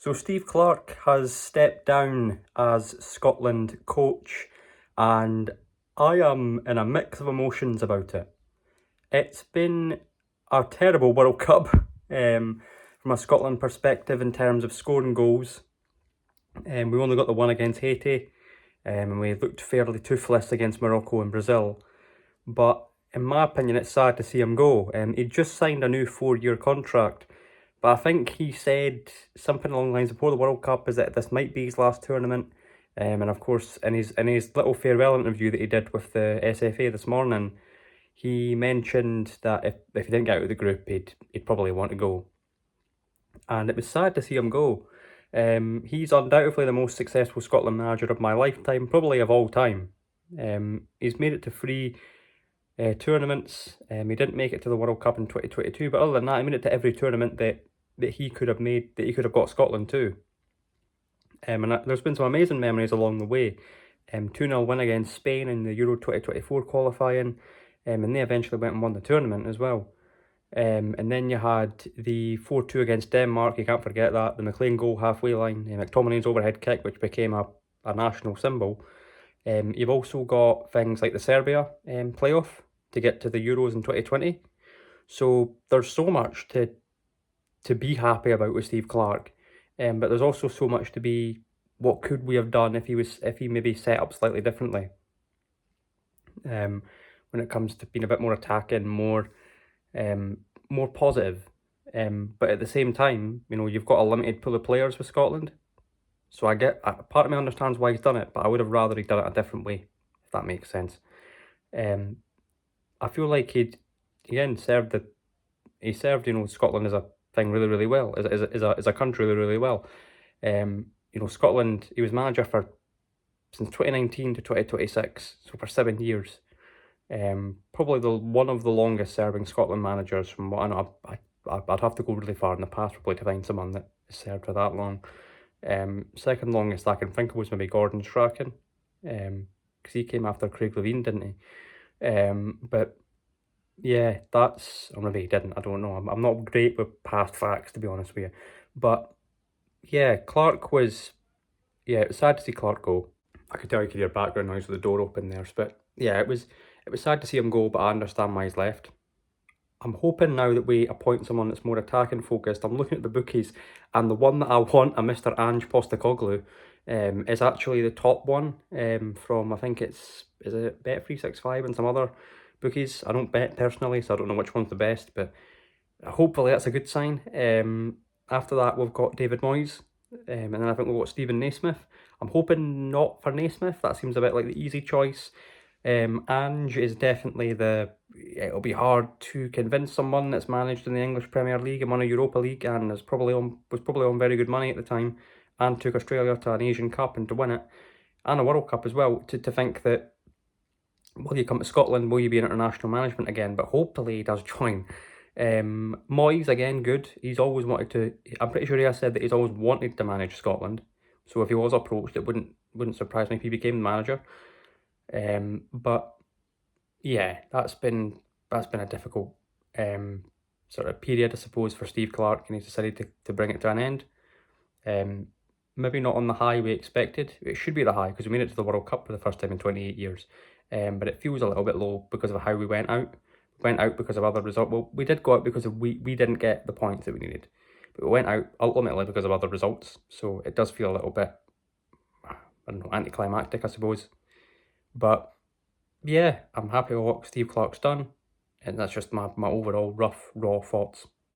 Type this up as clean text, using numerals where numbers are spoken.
So Steve Clarke has stepped down as Scotland coach, and I am in a mix of emotions about it. It's been a terrible World Cup from a Scotland perspective in terms of scoring goals. We only got the one against Haiti, and we looked fairly toothless against Morocco and Brazil. But in my opinion, it's sad to see him go. He just signed a new 4-year contract. But I think he said something along the lines before the World Cup is that this might be his last tournament. And of course, in his little farewell interview that he did with the SFA this morning, he mentioned that if he didn't get out of the group, he'd probably want to go. And it was sad to see him go. He's undoubtedly the most successful Scotland manager of my lifetime, probably of all time. He's made it to 3 tournaments. He didn't make it to the World Cup in 2022, but other than that, he made it to every tournament that he could have made, that he could have got Scotland to. And there's been some amazing memories along the way. 2-0 win against Spain in the Euro 2024 qualifying, and they eventually went and won the tournament as well. And then you had the 4-2 against Denmark, you can't forget that, the McLean goal halfway line, McTominay's overhead kick, which became a national symbol. You've also got things like the Serbia playoff to get to the Euros in 2020. So there's so much to be happy about with Steve Clarke, but there's also so much to be, what could we have done if he maybe set up slightly differently. When it comes to being a bit more attacking, more positive, but at the same time, you've got a limited pool of players with Scotland. So I get, part of me understands why he's done it, but I would have rather he'd done it a different way, if that makes sense. I feel like he served Scotland as a thing really, really well, as a country really, really well. Scotland, he was manager for since 2019 to 2026, so for 7 years. Probably one of the longest serving Scotland managers from what I know. I'd have to go really far in the past probably to find someone that has served for that long. Second longest I can think of was maybe Gordon Strachan, because he came after Craig Levein, didn't he? But yeah, or maybe he didn't, I don't know. I'm not great with past facts, to be honest with you. But yeah, Clarke was, it was sad to see Clarke go. I could tell you could hear background noise with the door open there, but yeah, it was sad to see him go, but I understand why he's left. I'm hoping now that we appoint someone that's more attacking focused. I'm looking at the bookies, and the one that I want, a Mr. Ange Postecoglou, is actually the top one from, I think is it Bet365 and some other bookies. I don't bet personally, so I don't know which one's the best, but hopefully that's a good sign. After that, we've got David Moyes, and then I think we've got Stephen Naismith. I'm hoping not for Naismith. That seems a bit like the easy choice. Ange is definitely it'll be hard to convince someone that's managed in the English Premier League and won a Europa League and was probably on very good money at the time, and took Australia to an Asian Cup and to win it, and a World Cup as well, to think that, will you come to Scotland, will you be in international management again? But hopefully he does join. Moyes, again, good. He's always wanted to, I'm pretty sure he has said that he's always wanted to manage Scotland. So if he was approached, it wouldn't surprise me if he became the manager. But yeah, that's been a difficult sort of period, I suppose, for Steve Clarke, and he's decided to bring it to an end. Maybe not on the high we expected. It should be the high because we made it to the World Cup for the first time in 28 years. But it feels a little bit low because of how we went out. We went out because of other results. Well, we did go out because we didn't get the points that we needed. But we went out ultimately because of other results. So it does feel a little bit, I don't know, anticlimactic, I suppose. But yeah, I'm happy with what Steve Clarke's done. And that's just my overall rough, raw thoughts.